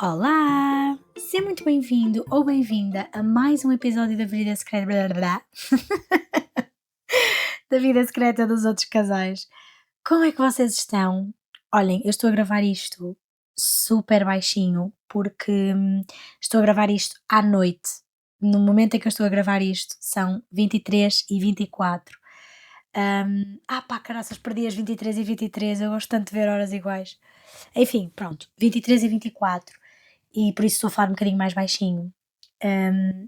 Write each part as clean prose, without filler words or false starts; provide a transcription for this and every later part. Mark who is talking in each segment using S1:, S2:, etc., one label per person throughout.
S1: Olá! Seja muito bem-vindo ou bem-vinda a mais um episódio da Vida Secreta da Vida Secreta dos Outros Casais. Como é que vocês estão? Olhem, eu estou a gravar isto super baixinho porque estou a gravar isto à noite. No momento em que eu estou a gravar isto são 23h24. Pá, caraças, perdi as 23h23, eu gosto tanto de ver horas iguais. Enfim, pronto, 23h24 e por isso estou a falar um bocadinho mais baixinho.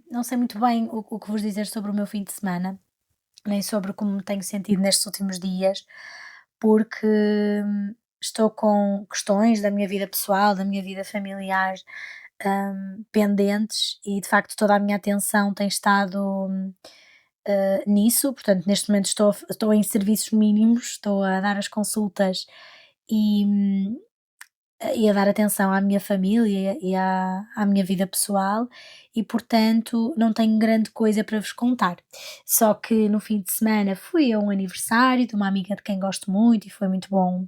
S1: Não sei muito bem o que vos dizer sobre o meu fim de semana, nem sobre como me tenho sentido nestes últimos dias, porque estou com questões da minha vida pessoal, da minha vida familiar, pendentes e de facto toda a minha atenção tem estado nisso. Portanto, neste momento estou em serviços mínimos, estou a dar as consultas e, e a dar atenção à minha família e à minha vida pessoal e, portanto, não tenho grande coisa para vos contar. Só que no fim de semana fui a um aniversário de uma amiga de quem gosto muito e foi muito bom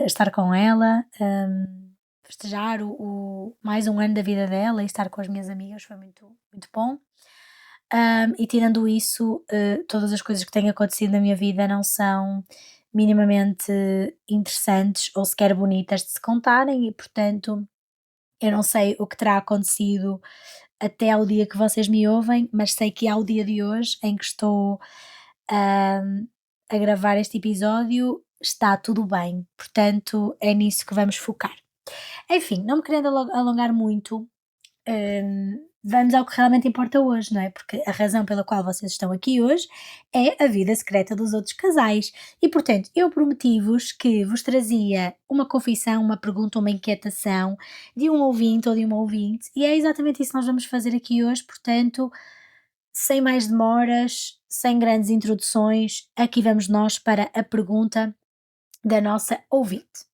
S1: estar com ela, festejar mais um ano da vida dela e estar com as minhas amigas foi muito, muito bom. E tirando isso, todas as coisas que têm acontecido na minha vida não são minimamente interessantes ou sequer bonitas de se contarem e, portanto, eu não sei o que terá acontecido até ao dia que vocês me ouvem, mas sei que ao dia de hoje em que estou, a gravar este episódio, está tudo bem. Portanto, é nisso que vamos focar. Enfim, não me querendo alongar muito, vamos ao que realmente importa hoje, não é? Porque a razão pela qual vocês estão aqui hoje é a vida secreta dos outros casais. E, portanto, eu prometi-vos que vos trazia uma confissão, uma pergunta, uma inquietação de um ouvinte ou de uma ouvinte, e é exatamente isso que nós vamos fazer aqui hoje. Portanto, sem mais demoras, sem grandes introduções, aqui vamos nós para a pergunta da nossa ouvinte.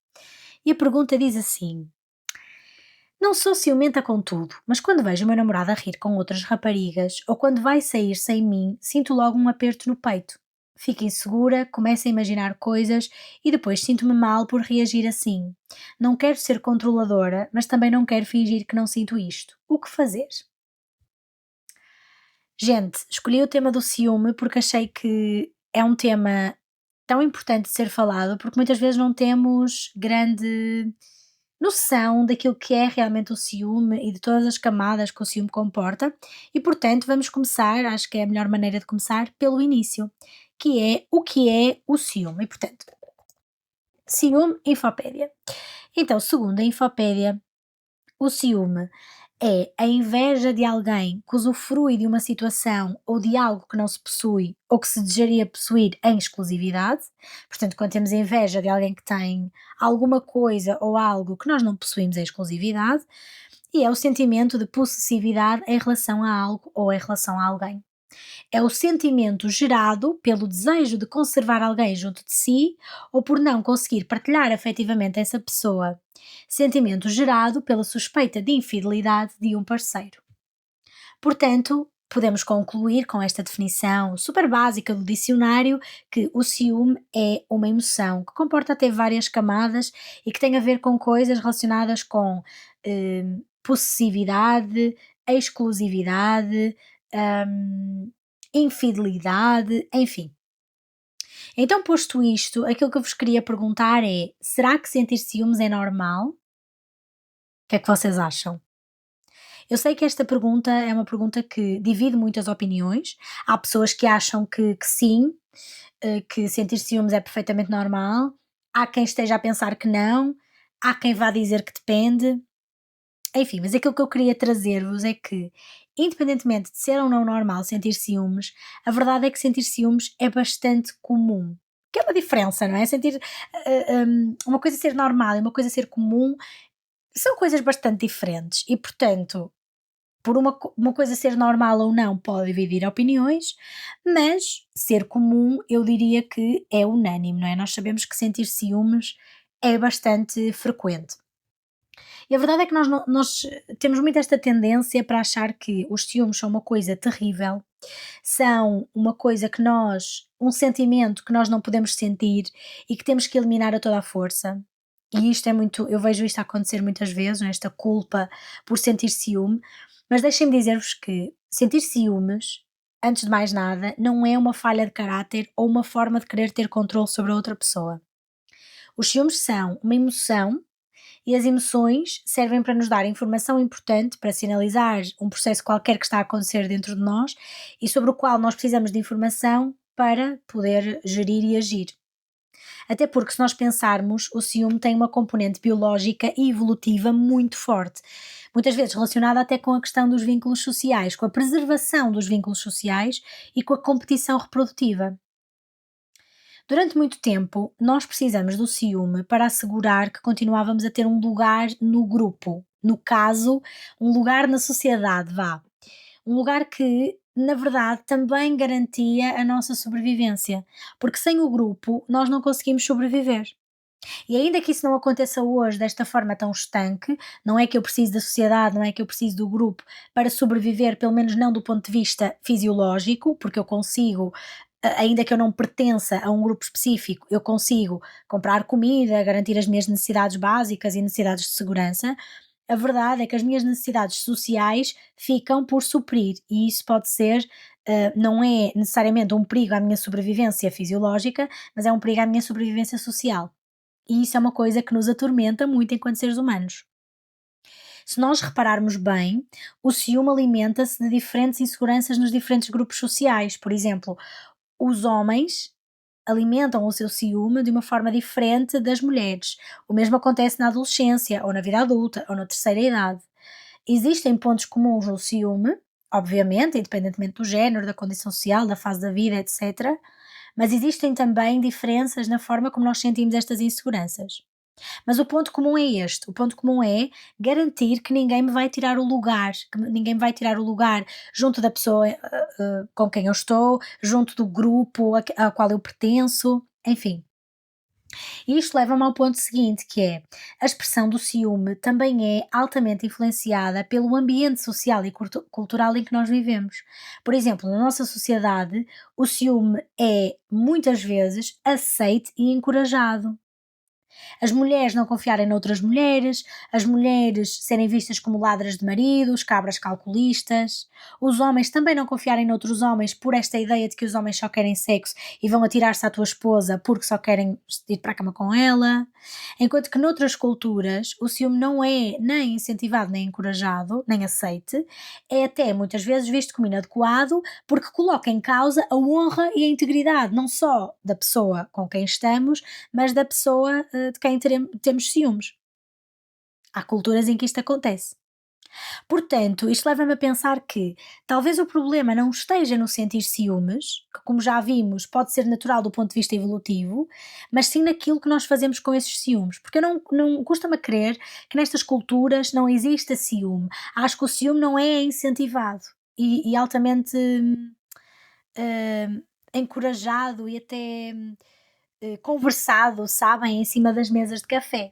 S1: E a pergunta diz assim: não sou ciumenta com tudo, mas quando vejo o meu namorado a rir com outras raparigas ou quando vai sair sem mim, sinto logo um aperto no peito. Fico insegura, começo a imaginar coisas e depois sinto-me mal por reagir assim. Não quero ser controladora, mas também não quero fingir que não sinto isto. O que fazer? Gente, escolhi o tema do ciúme porque achei que é um tema tão importante de ser falado, porque muitas vezes não temos grande noção daquilo que é realmente o ciúme e de todas as camadas que o ciúme comporta, e portanto vamos começar, acho que é a melhor maneira de começar, pelo início, que é o ciúme. E portanto, ciúme, Infopédia. Então, segundo a Infopédia, o ciúme é a inveja de alguém que usufrui de uma situação ou de algo que não se possui ou que se desejaria possuir em exclusividade. Portanto, quando temos inveja de alguém que tem alguma coisa ou algo que nós não possuímos em exclusividade, e é o sentimento de possessividade em relação a algo ou em relação a alguém. É o sentimento gerado pelo desejo de conservar alguém junto de si ou por não conseguir partilhar afetivamente essa pessoa. Sentimento gerado pela suspeita de infidelidade de um parceiro. Portanto, podemos concluir com esta definição super básica do dicionário que o ciúme é uma emoção que comporta até várias camadas e que tem a ver com coisas relacionadas com possessividade, exclusividade, hum, infidelidade, enfim. Então, posto isto, aquilo que eu vos queria perguntar é: será que sentir ciúmes é normal? O que é que vocês acham? Eu sei que esta pergunta é uma pergunta que divide muitas opiniões. Há pessoas que acham que sim, que sentir ciúmes é perfeitamente normal. Há quem esteja a pensar que não. Há quem vá dizer que depende. Enfim, mas aquilo que eu queria trazer-vos é que, independentemente de ser ou não normal sentir ciúmes, a verdade é que sentir ciúmes é bastante comum. Que é uma diferença, não é? Sentir uma coisa ser normal e uma coisa ser comum são coisas bastante diferentes e, portanto, por uma coisa ser normal ou não pode dividir opiniões, mas ser comum eu diria que é unânime, não é? Nós sabemos que sentir ciúmes é bastante frequente. E a verdade é que nós temos muito esta tendência para achar que os ciúmes são uma coisa terrível, são uma coisa que um sentimento que nós não podemos sentir e que temos que eliminar a toda a força. E isto é muito, eu vejo isto a acontecer muitas vezes, né, esta culpa por sentir ciúme, mas deixem-me dizer-vos que sentir ciúmes, antes de mais nada, não é uma falha de caráter ou uma forma de querer ter controle sobre a outra pessoa. Os ciúmes são uma emoção e as emoções servem para nos dar informação importante para sinalizar um processo qualquer que está a acontecer dentro de nós e sobre o qual nós precisamos de informação para poder gerir e agir. Até porque, se nós pensarmos, o ciúme tem uma componente biológica e evolutiva muito forte, muitas vezes relacionada até com a questão dos vínculos sociais, com a preservação dos vínculos sociais e com a competição reprodutiva. Durante muito tempo, nós precisamos do ciúme para assegurar que continuávamos a ter um lugar no grupo, no caso, um lugar na sociedade, vá. Um lugar que, na verdade, também garantia a nossa sobrevivência, porque sem o grupo nós não conseguimos sobreviver. E ainda que isso não aconteça hoje desta forma tão estanque, não é que eu preciso da sociedade, não é que eu preciso do grupo para sobreviver, pelo menos não do ponto de vista fisiológico, porque eu consigo, ainda que eu não pertença a um grupo específico, eu consigo comprar comida, garantir as minhas necessidades básicas e necessidades de segurança. A verdade é que as minhas necessidades sociais ficam por suprir, e isso pode ser, não é necessariamente um perigo à minha sobrevivência fisiológica, mas é um perigo à minha sobrevivência social. E isso é uma coisa que nos atormenta muito enquanto seres humanos. Se nós repararmos bem, o ciúme alimenta-se de diferentes inseguranças nos diferentes grupos sociais. Por exemplo, os homens alimentam o seu ciúme de uma forma diferente das mulheres. O mesmo acontece na adolescência, ou na vida adulta, ou na terceira idade. Existem pontos comuns no ciúme, obviamente, independentemente do género, da condição social, da fase da vida, etc. Mas existem também diferenças na forma como nós sentimos estas inseguranças. Mas o ponto comum é este: o ponto comum é garantir que ninguém me vai tirar o lugar, ninguém me vai tirar o lugar junto da pessoa com quem eu estou, junto do grupo ao qual eu pertenço, enfim. E isto leva-me ao ponto seguinte, que é a expressão do ciúme também é altamente influenciada pelo ambiente social e cultural em que nós vivemos. Por exemplo, na nossa sociedade, o ciúme é muitas vezes aceite e encorajado. As mulheres não confiarem noutras mulheres, as mulheres serem vistas como ladras de maridos, cabras calculistas, os homens também não confiarem noutros homens por esta ideia de que os homens só querem sexo e vão atirar-se à tua esposa porque só querem ir para a cama com ela. Enquanto que noutras culturas o ciúme não é nem incentivado nem encorajado, nem aceite, é até muitas vezes visto como inadequado porque coloca em causa a honra e a integridade não só da pessoa com quem estamos, mas da pessoa de quem temos ciúmes. Há culturas em que isto acontece. Portanto, isto leva-me a pensar que talvez o problema não esteja no sentir ciúmes, que, como já vimos, pode ser natural do ponto de vista evolutivo, mas sim naquilo que nós fazemos com esses ciúmes. Porque eu não custa-me a crer que nestas culturas não exista ciúme. Acho que o ciúme não é incentivado e altamente encorajado e até conversado, sabem, em cima das mesas de café.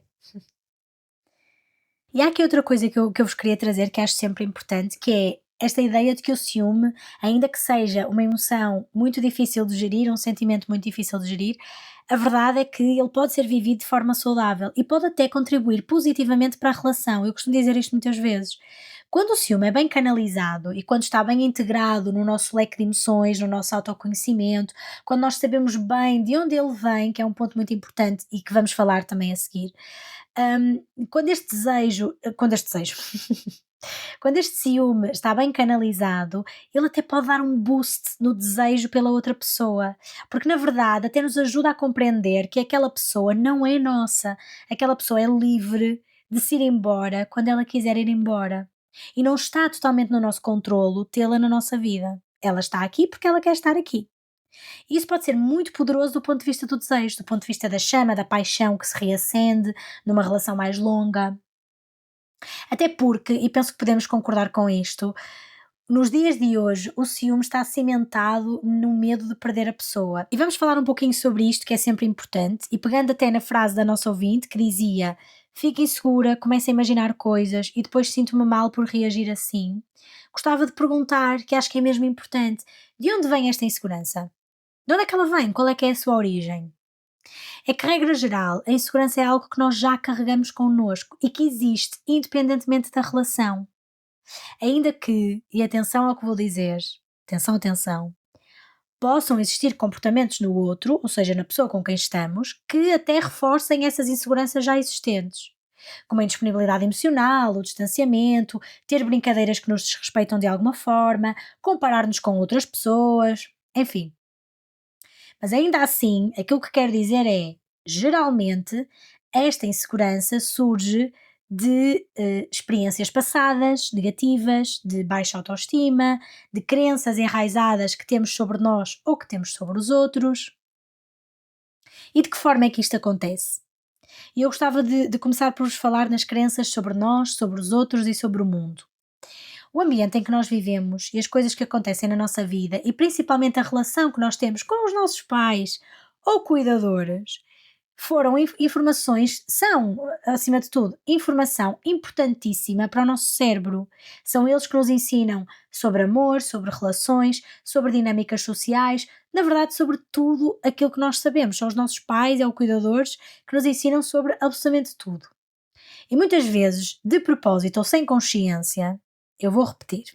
S1: E há aqui outra coisa que eu vos queria trazer, que acho sempre importante, que é esta ideia de que o ciúme, ainda que seja uma emoção muito difícil de gerir, um sentimento muito difícil de gerir, a verdade é que ele pode ser vivido de forma saudável e pode até contribuir positivamente para a relação. Eu costumo dizer isto muitas vezes. Quando o ciúme é bem canalizado e quando está bem integrado no nosso leque de emoções, no nosso autoconhecimento, quando nós sabemos bem de onde ele vem, que é um ponto muito importante e que vamos falar também a seguir, quando este desejo, quando este ciúme está bem canalizado, ele até pode dar um boost no desejo pela outra pessoa, porque na verdade até nos ajuda a compreender que aquela pessoa não é nossa, aquela pessoa é livre de se ir embora quando ela quiser ir embora. E não está totalmente no nosso controlo tê-la na nossa vida. Ela está aqui porque ela quer estar aqui. E isso pode ser muito poderoso do ponto de vista do desejo, do ponto de vista da chama, da paixão que se reacende numa relação mais longa. Até porque, e penso que podemos concordar com isto, nos dias de hoje o ciúme está cimentado no medo de perder a pessoa. E vamos falar um pouquinho sobre isto, que é sempre importante, e pegando até na frase da nossa ouvinte que dizia: fique insegura, comece a imaginar coisas e depois sinto-me mal por reagir assim. Gostava de perguntar, que acho que é mesmo importante, de onde vem esta insegurança? De onde é que ela vem? Qual é que é a sua origem? É que, regra geral, a insegurança é algo que nós já carregamos connosco e que existe independentemente da relação. Ainda que, e atenção ao que vou dizer, atenção, atenção, possam existir comportamentos no outro, ou seja, na pessoa com quem estamos, que até reforcem essas inseguranças já existentes, como a indisponibilidade emocional, o distanciamento, ter brincadeiras que nos desrespeitam de alguma forma, comparar-nos com outras pessoas, enfim. Mas ainda assim, aquilo que quero dizer é, geralmente, esta insegurança surge de experiências passadas, negativas, de baixa autoestima, de crenças enraizadas que temos sobre nós ou que temos sobre os outros. E de que forma é que isto acontece? E eu gostava de começar por vos falar nas crenças sobre nós, sobre os outros e sobre o mundo. O ambiente em que nós vivemos e as coisas que acontecem na nossa vida, e principalmente a relação que nós temos com os nossos pais ou cuidadores, foram informações, são, acima de tudo, informação importantíssima para o nosso cérebro. São eles que nos ensinam sobre amor, sobre relações, sobre dinâmicas sociais, na verdade, sobre tudo aquilo que nós sabemos. São os nossos pais ou cuidadores que nos ensinam sobre absolutamente tudo. E muitas vezes, de propósito ou sem consciência, eu vou repetir,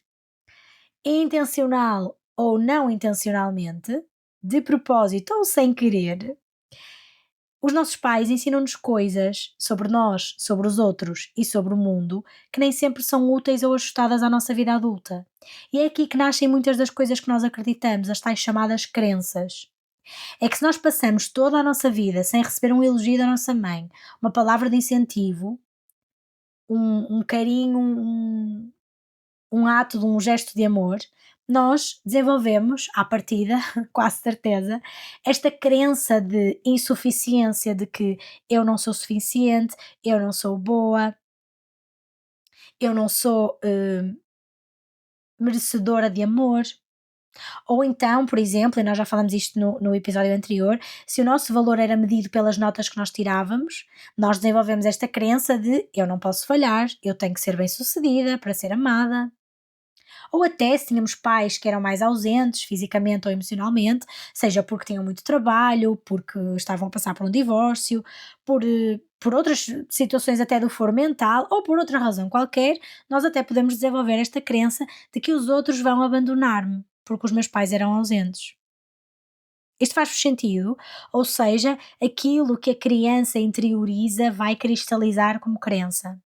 S1: intencional ou não intencionalmente, de propósito ou sem querer, os nossos pais ensinam-nos coisas sobre nós, sobre os outros e sobre o mundo que nem sempre são úteis ou ajustadas à nossa vida adulta. E é aqui que nascem muitas das coisas que nós acreditamos, as tais chamadas crenças. É que se nós passamos toda a nossa vida sem receber um elogio da nossa mãe, uma palavra de incentivo, um carinho, um ato de um gesto de amor, nós desenvolvemos, à partida, quase certeza, esta crença de insuficiência, de que eu não sou suficiente, eu não sou boa, eu não sou merecedora de amor. Ou então, por exemplo, e nós já falamos isto no episódio anterior, se o nosso valor era medido pelas notas que nós tirávamos, nós desenvolvemos esta crença de eu não posso falhar, eu tenho que ser bem-sucedida para ser amada. Ou até se tínhamos pais que eram mais ausentes, fisicamente ou emocionalmente, seja porque tinham muito trabalho, porque estavam a passar por um divórcio, por outras situações até do foro mental ou por outra razão qualquer, nós até podemos desenvolver esta crença de que os outros vão abandonar-me, porque os meus pais eram ausentes. Isto faz sentido? Ou seja, aquilo que a criança interioriza vai cristalizar como crença.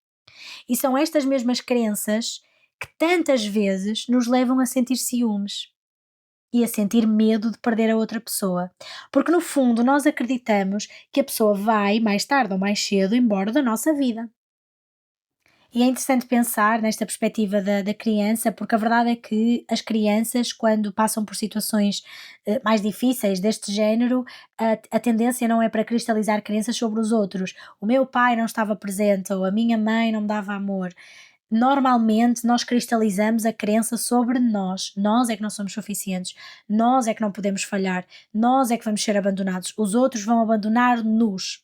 S1: E são estas mesmas crenças que tantas vezes nos levam a sentir ciúmes e a sentir medo de perder a outra pessoa. Porque no fundo nós acreditamos que a pessoa vai, mais tarde ou mais cedo, embora da nossa vida. E é interessante pensar nesta perspectiva da criança, porque a verdade é que as crianças, quando passam por situações mais difíceis deste género, a tendência não é para cristalizar crenças sobre os outros. O meu pai não estava presente, ou a minha mãe não me dava amor. Normalmente nós cristalizamos a crença sobre nós. Nós é que não somos suficientes, nós é que não podemos falhar, nós é que vamos ser abandonados, os outros vão abandonar-nos.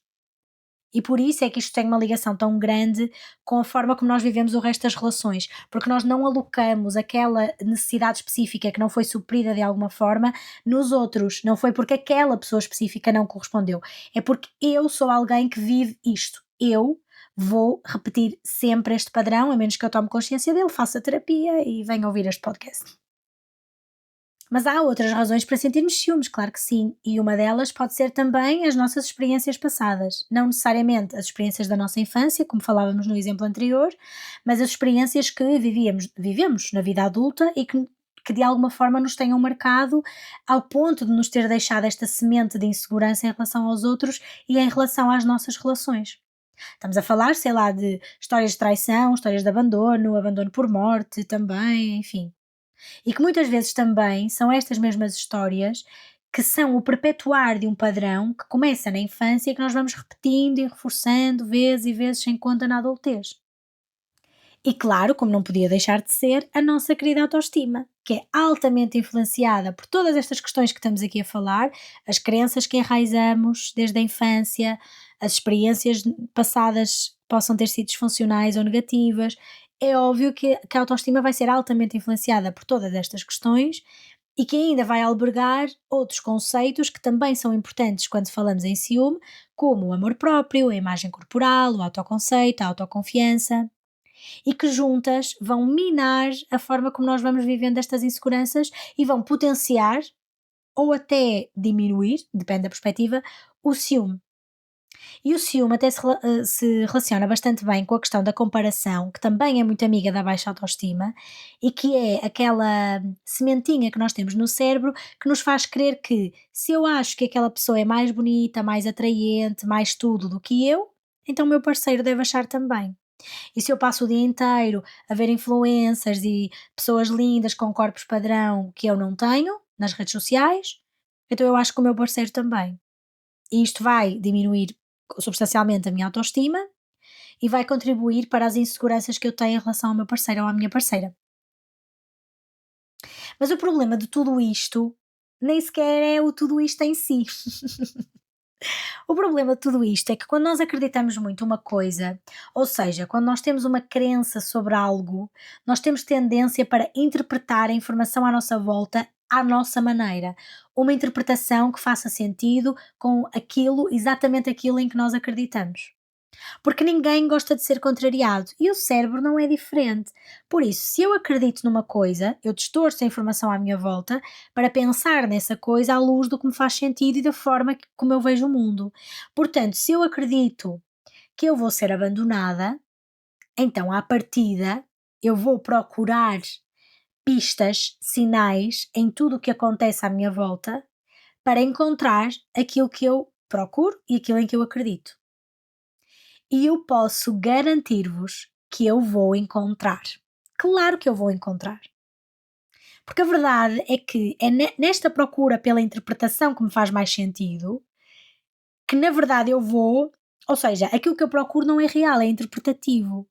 S1: E por isso é que isto tem uma ligação tão grande com a forma como nós vivemos o resto das relações, porque nós não alocamos aquela necessidade específica que não foi suprida de alguma forma nos outros, não foi porque aquela pessoa específica não correspondeu, é porque eu sou alguém que vive isto. Eu vou repetir sempre este padrão, a menos que eu tome consciência dele, faça terapia e venha ouvir este podcast. Mas há outras razões para sentirmos ciúmes, claro que sim, e uma delas pode ser também as nossas experiências passadas. Não necessariamente as experiências da nossa infância, como falávamos no exemplo anterior, mas as experiências que vivemos na vida adulta e que de alguma forma nos tenham marcado ao ponto de nos ter deixado esta semente de insegurança em relação aos outros e em relação às nossas relações. Estamos a falar, sei lá, de histórias de traição, histórias de abandono, abandono por morte também, enfim. E que muitas vezes também são estas mesmas histórias que são o perpetuar de um padrão que começa na infância e que nós vamos repetindo e reforçando vezes e vezes sem conta na adultez. E claro, como não podia deixar de ser, a nossa querida autoestima, que é altamente influenciada por todas estas questões que estamos aqui a falar, as crenças que enraizamos desde a infância, as experiências passadas possam ter sido disfuncionais ou negativas. É óbvio que a autoestima vai ser altamente influenciada por todas estas questões e que ainda vai albergar outros conceitos que também são importantes quando falamos em ciúme, como o amor próprio, a imagem corporal, o autoconceito, a autoconfiança, e que juntas vão minar a forma como nós vamos vivendo estas inseguranças e vão potenciar ou até diminuir, depende da perspectiva, o ciúme. E o ciúme até se relaciona bastante bem com a questão da comparação, que também é muito amiga da baixa autoestima, e que é aquela sementinha que nós temos no cérebro que nos faz crer que se eu acho que aquela pessoa é mais bonita, mais atraente, mais tudo do que eu, então o meu parceiro deve achar também. E se eu passo o dia inteiro a ver influencers e pessoas lindas com corpos padrão que eu não tenho nas redes sociais, então eu acho que o meu parceiro também. E isto vai diminuir substancialmente a minha autoestima e vai contribuir para as inseguranças que eu tenho em relação ao meu parceiro ou à minha parceira. Mas o problema de tudo isto nem sequer é o tudo isto em si. O problema de tudo isto é que quando nós acreditamos muito uma coisa, ou seja, quando nós temos uma crença sobre algo, nós temos tendência para interpretar a informação à nossa volta à nossa maneira. Uma interpretação que faça sentido com aquilo, exatamente aquilo em que nós acreditamos. Porque ninguém gosta de ser contrariado e o cérebro não é diferente. Por isso, se eu acredito numa coisa, eu distorço a informação à minha volta para pensar nessa coisa à luz do que me faz sentido e da forma como eu vejo o mundo. Portanto, se eu acredito que eu vou ser abandonada, então à partida eu vou procurar pistas, sinais em tudo o que acontece à minha volta para encontrar aquilo que eu procuro e aquilo em que eu acredito. E eu posso garantir-vos que eu vou encontrar. Claro que eu vou encontrar. Porque a verdade é que é nesta procura pela interpretação que me faz mais sentido, que na verdade eu vou, ou seja, aquilo que eu procuro não é real, é interpretativo.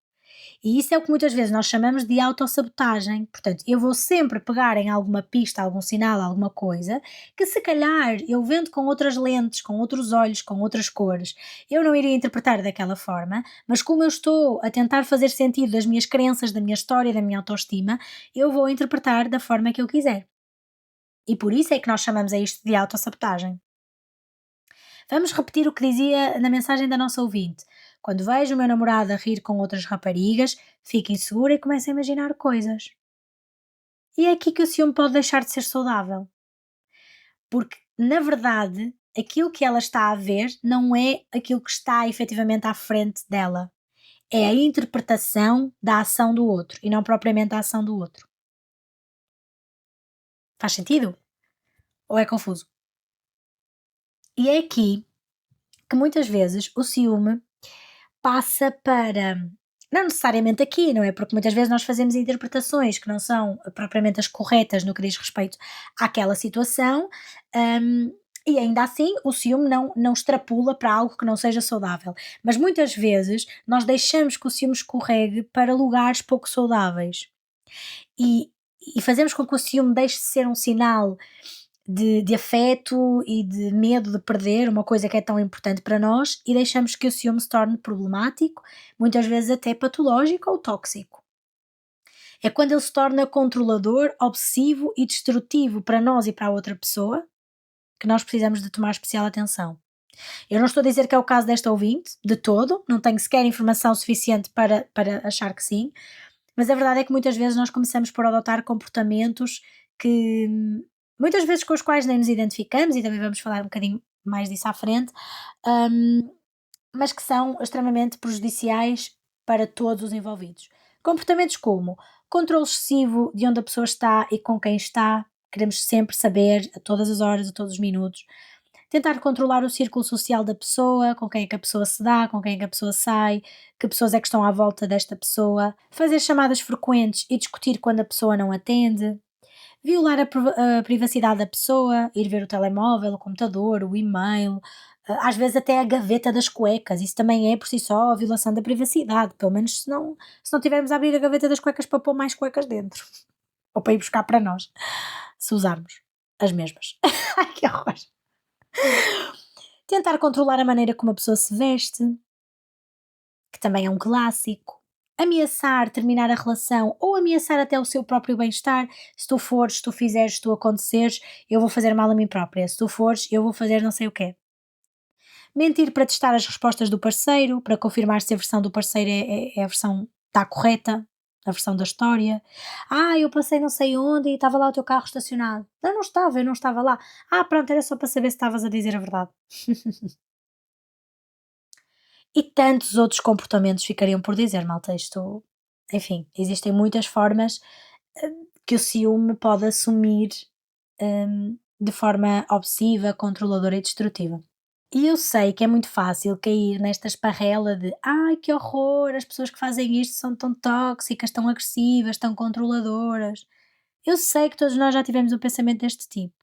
S1: E isso é o que muitas vezes nós chamamos de autossabotagem. Portanto, eu vou sempre pegar em alguma pista, algum sinal, alguma coisa, que se calhar eu vendo com outras lentes, com outros olhos, com outras cores, eu não iria interpretar daquela forma, mas como eu estou a tentar fazer sentido das minhas crenças, da minha história, da minha autoestima, eu vou interpretar da forma que eu quiser. E por isso é que nós chamamos a isto de autossabotagem. Vamos repetir o que dizia na mensagem da nossa ouvinte. Quando vejo o meu namorado a rir com outras raparigas, fico insegura e começo a imaginar coisas. E é aqui que o ciúme pode deixar de ser saudável. Porque, na verdade, aquilo que ela está a ver não é aquilo que está efetivamente à frente dela. É a interpretação da ação do outro e não propriamente a ação do outro. Faz sentido? Ou é confuso? E é aqui que muitas vezes o ciúme passa para, não necessariamente aqui, não é? Porque muitas vezes nós fazemos interpretações que não são propriamente as corretas no que diz respeito àquela situação, hum, e ainda assim o ciúme não extrapola para algo que não seja saudável. Mas muitas vezes nós deixamos que o ciúme escorregue para lugares pouco saudáveis e, e fazemos com que o ciúme deixe de ser um sinal de afeto e de medo de perder uma coisa que é tão importante para nós e deixamos que o ciúme se torne problemático, muitas vezes até patológico ou tóxico. É quando ele se torna controlador, obsessivo e destrutivo para nós e para a outra pessoa que nós precisamos de tomar especial atenção. Eu não estou a dizer que é o caso desta ouvinte, de todo, não tenho sequer informação suficiente para achar que sim, mas a verdade é que muitas vezes nós começamos por adotar comportamentos que muitas vezes com os quais nem nos identificamos, e também vamos falar um bocadinho mais disso à frente, hum, mas que são extremamente prejudiciais para todos os envolvidos. Comportamentos como controle excessivo de onde a pessoa está e com quem está, queremos sempre saber a todas as horas, a todos os minutos. Tentar controlar o círculo social da pessoa, com quem é que a pessoa se dá, com quem é que a pessoa sai, que pessoas é que estão à volta desta pessoa, fazer chamadas frequentes e discutir quando a pessoa não atende, violar a privacidade da pessoa, ir ver o telemóvel, o computador, o e-mail, às vezes até a gaveta das cuecas, isso também é por si só a violação da privacidade, pelo menos se não tivermos a abrir a gaveta das cuecas para pôr mais cuecas dentro, ou para ir buscar para nós, se usarmos as mesmas. Ai, que horror! Tentar controlar a maneira como a pessoa se veste, que também é um clássico. ameaçar terminar a relação ou ameaçar até o seu próprio bem-estar. Se tu fores, se tu fizeres, se tu aconteceres, eu vou fazer mal a mim própria. Se tu fores, eu vou fazer não sei o quê. Mentir para testar as respostas do parceiro, para confirmar se a versão do parceiro é a versão está correta, a versão da história. Ah, eu passei não sei onde e estava lá o teu carro estacionado. Não, não estava, eu não estava lá. Ah, pronto, era só para saber se estavas a dizer a verdade. E tantos outros comportamentos ficariam por dizer, malta. Isto, enfim, existem muitas formas eh, que o ciúme pode assumir de forma obsessiva, controladora e destrutiva. E eu sei que é muito fácil cair nesta esparrela de ai que horror, as pessoas que fazem isto são tão tóxicas, tão agressivas, tão controladoras. Eu sei que todos nós já tivemos um pensamento deste tipo,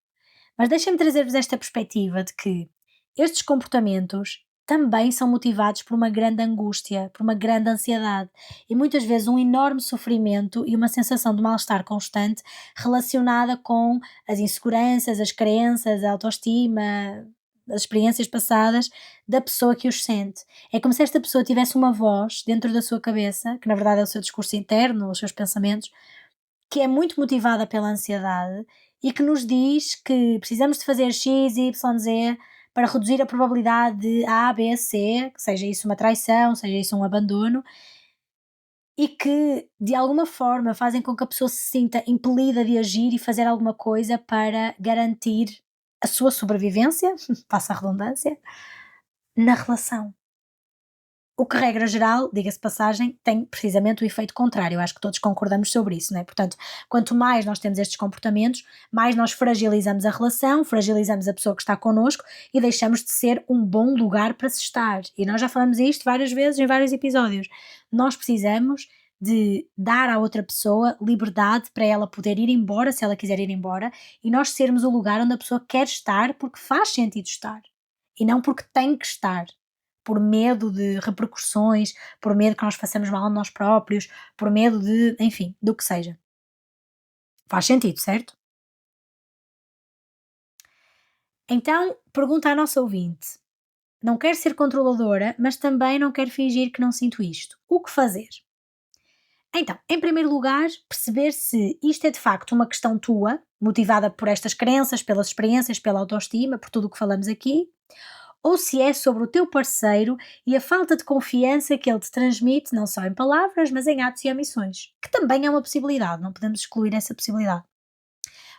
S1: mas deixem-me trazer-vos esta perspectiva de que estes comportamentos também são motivados por uma grande angústia, por uma grande ansiedade e muitas vezes um enorme sofrimento e uma sensação de mal-estar constante relacionada com as inseguranças, as crenças, a autoestima, as experiências passadas da pessoa que os sente. É como se esta pessoa tivesse uma voz dentro da sua cabeça, que na verdade é o seu discurso interno, os seus pensamentos, que é muito motivada pela ansiedade e que nos diz que precisamos de fazer X, Y, Z para reduzir a probabilidade de A, B, C, seja isso uma traição, seja isso um abandono, e que de alguma forma fazem com que a pessoa se sinta impelida de agir e fazer alguma coisa para garantir a sua sobrevivência, passa a redundância, na relação. O que, regra geral, diga-se de passagem, tem precisamente o efeito contrário. Eu acho que todos concordamos sobre isso, não é? Portanto, quanto mais nós temos estes comportamentos, mais nós fragilizamos a relação, fragilizamos a pessoa que está connosco e deixamos de ser um bom lugar para se estar. E nós já falamos isto várias vezes em vários episódios. Nós precisamos de dar à outra pessoa liberdade para ela poder ir embora, se ela quiser ir embora, e nós sermos o lugar onde a pessoa quer estar porque faz sentido estar. E não porque tem que estar por medo de repercussões, por medo que nós façamos mal a nós próprios, por medo de, enfim, do que seja. Faz sentido, certo? Então, pergunta à nossa ouvinte: não quero ser controladora, mas também não quero fingir que não sinto isto. O que fazer? Então, em primeiro lugar, perceber se isto é de facto uma questão tua, motivada por estas crenças, pelas experiências, pela autoestima, por tudo o que falamos aqui, ou se é sobre o teu parceiro e a falta de confiança que ele te transmite, não só em palavras, mas em atos e omissões, que também é uma possibilidade, não podemos excluir essa possibilidade.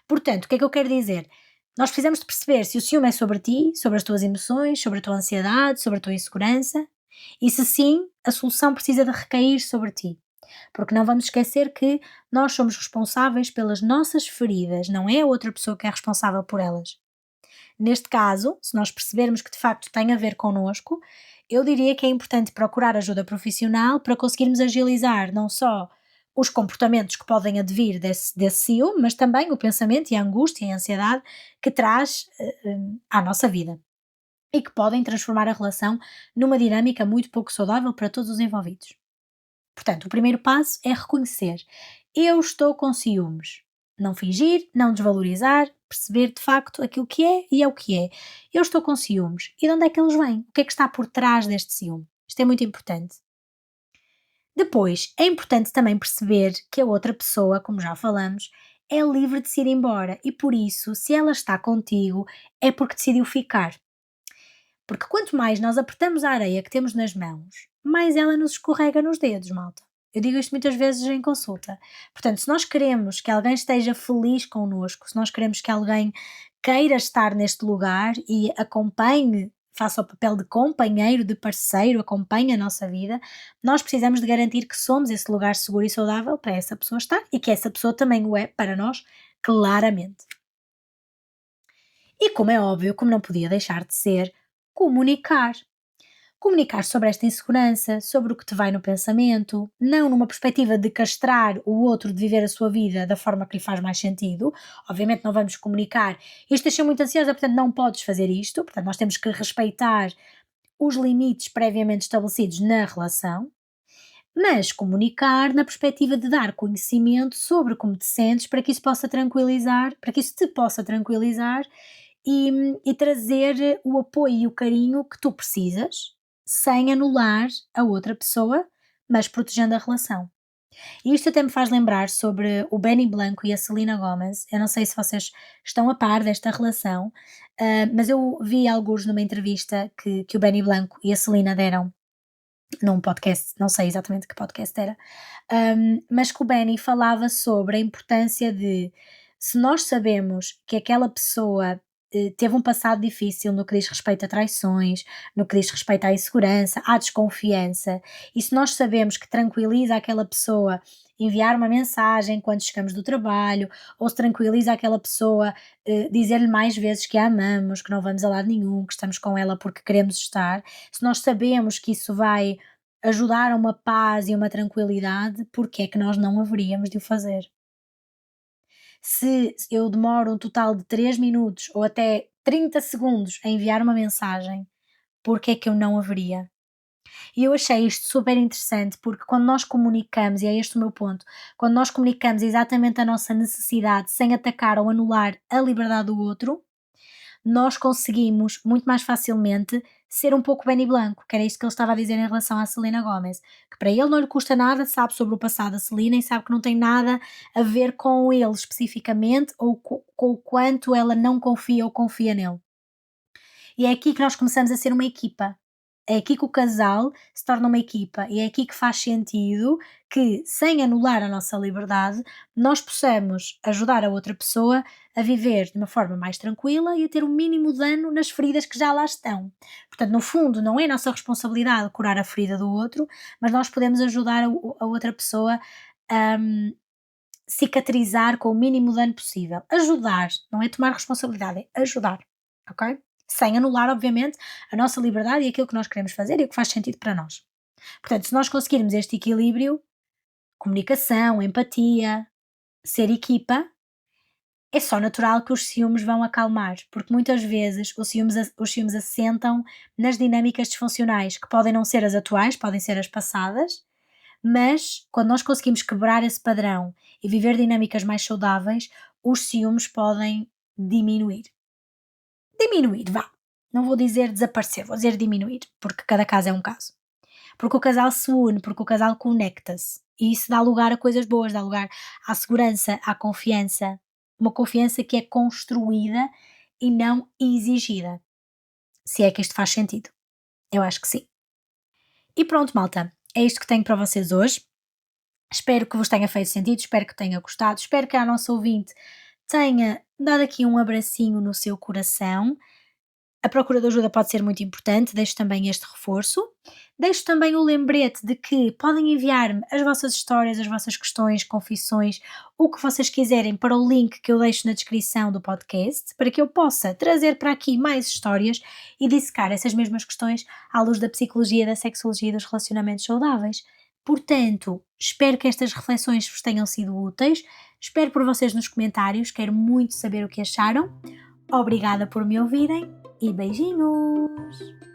S1: Portanto, o que é que eu quero dizer? Nós precisamos de perceber se o ciúme é sobre ti, sobre as tuas emoções, sobre a tua ansiedade, sobre a tua insegurança, e se sim, a solução precisa de recair sobre ti. Porque não vamos esquecer que nós somos responsáveis pelas nossas feridas, não é a outra pessoa que é responsável por elas. Neste caso, se nós percebermos que de facto tem a ver connosco, eu diria que é importante procurar ajuda profissional para conseguirmos agilizar não só os comportamentos que podem advir desse ciúme, mas também o pensamento e a angústia e a ansiedade que traz à nossa vida e que podem transformar a relação numa dinâmica muito pouco saudável para todos os envolvidos. Portanto, o primeiro passo é reconhecer: eu estou com ciúmes. Não fingir, não desvalorizar, perceber de facto aquilo que é e é o que é. Eu estou com ciúmes. E de onde é que eles vêm? O que é que está por trás deste ciúme? Isto é muito importante. Depois, é importante também perceber que a outra pessoa, como já falamos, é livre de se ir embora e por isso, se ela está contigo, é porque decidiu ficar. Porque quanto mais nós apertamos a areia que temos nas mãos, mais ela nos escorrega nos dedos, malta. Eu digo isto muitas vezes em consulta. Portanto, se nós queremos que alguém esteja feliz connosco, se nós queremos que alguém queira estar neste lugar e acompanhe, faça o papel de companheiro, de parceiro, acompanhe a nossa vida, nós precisamos de garantir que somos esse lugar seguro e saudável para essa pessoa estar e que essa pessoa também o é para nós, claramente. E como é óbvio, como não podia deixar de ser, comunicar. Comunicar sobre esta insegurança, sobre o que te vai no pensamento, não numa perspectiva de castrar o outro de viver a sua vida da forma que lhe faz mais sentido. Obviamente não vamos comunicar, isto deixa muito ansiosa, portanto não podes fazer isto. Portanto, nós temos que respeitar os limites previamente estabelecidos na relação, mas comunicar na perspectiva de dar conhecimento sobre como te sentes para que isso possa tranquilizar, para que isso te possa tranquilizar e trazer o apoio e o carinho que tu precisas, sem anular a outra pessoa, mas protegendo a relação. E isto até me faz lembrar sobre o Benny Blanco e a Selena Gomez. Eu não sei se vocês estão a par desta relação, mas eu vi alguns numa entrevista que o Benny Blanco e a Selena deram num podcast, não sei exatamente que podcast era, mas que o Benny falava sobre a importância de, se nós sabemos que aquela pessoa teve um passado difícil no que diz respeito a traições, no que diz respeito à insegurança, à desconfiança, e se nós sabemos que tranquiliza aquela pessoa enviar uma mensagem quando chegamos do trabalho, ou se tranquiliza aquela pessoa dizer-lhe mais vezes que a amamos, que não vamos a lado nenhum, que estamos com ela porque queremos estar, se nós sabemos que isso vai ajudar a uma paz e uma tranquilidade, porque é que nós não haveríamos de o fazer? Se eu demoro um total de 3 minutos ou até 30 segundos a enviar uma mensagem, porque é que eu não haveria? E eu achei isto super interessante, porque quando nós comunicamos, e é este o meu ponto, quando nós comunicamos exatamente a nossa necessidade sem atacar ou anular a liberdade do outro, nós conseguimos muito mais facilmente ser um pouco Benny Blanco, que era isto que ele estava a dizer em relação à Selena Gomez, que para ele não lhe custa nada, sabe sobre o passado da Selena e sabe que não tem nada a ver com ele especificamente ou com o quanto ela não confia ou confia nele. E é aqui que nós começamos a ser uma equipa. É aqui que o casal se torna uma equipa e é aqui que faz sentido que, sem anular a nossa liberdade, nós possamos ajudar a outra pessoa a viver de uma forma mais tranquila e a ter o mínimo dano nas feridas que já lá estão. Portanto, no fundo, não é nossa responsabilidade curar a ferida do outro, mas nós podemos ajudar a outra pessoa a cicatrizar com o mínimo dano possível. Ajudar, não é tomar responsabilidade, é ajudar, ok? Sem anular, obviamente, a nossa liberdade e aquilo que nós queremos fazer e o que faz sentido para nós. Portanto, se nós conseguirmos este equilíbrio, comunicação, empatia, ser equipa, é só natural que os ciúmes vão acalmar, porque muitas vezes os ciúmes assentam nas dinâmicas disfuncionais, que podem não ser as atuais, podem ser as passadas, mas quando nós conseguimos quebrar esse padrão e viver dinâmicas mais saudáveis, os ciúmes podem diminuir. Diminuir, vá. Não vou dizer desaparecer, vou dizer diminuir, porque cada caso é um caso. Porque o casal se une, porque o casal conecta-se. E isso dá lugar a coisas boas, dá lugar à segurança, à confiança. Uma confiança que é construída e não exigida. Se é que isto faz sentido. Eu acho que sim. E pronto, malta. É isto que tenho para vocês hoje. Espero que vos tenha feito sentido, espero que tenha gostado, espero que a nossa ouvinte tenha dado aqui um abracinho no seu coração. A procura de ajuda pode ser muito importante, deixo também este reforço. Deixo também o lembrete de que podem enviar-me as vossas histórias, as vossas questões, confissões, o que vocês quiserem para o link que eu deixo na descrição do podcast, para que eu possa trazer para aqui mais histórias e dissecar essas mesmas questões à luz da psicologia, da sexologia e dos relacionamentos saudáveis. Portanto, espero que estas reflexões vos tenham sido úteis, espero por vocês nos comentários, quero muito saber o que acharam. Obrigada por me ouvirem e beijinhos!